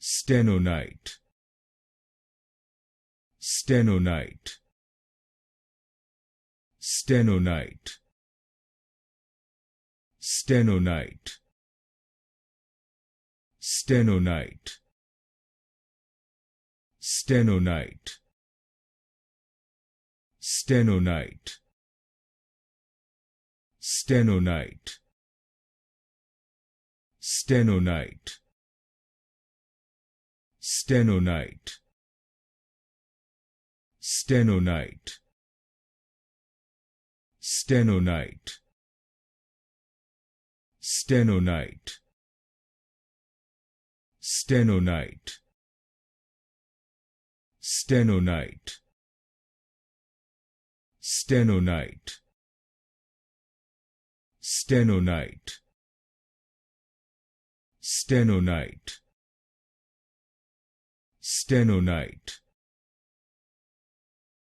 Stenonite, Stenonite, Stenonite, Stenonite, Stenonite, Stenonite, Stenonite, Stenonite, Stenonite, Stenonite, Stenonite, Stenonite, Stenonite, Stenonite, Stenonite, Stenonite, Stenonite, Stenonite, Stenonite,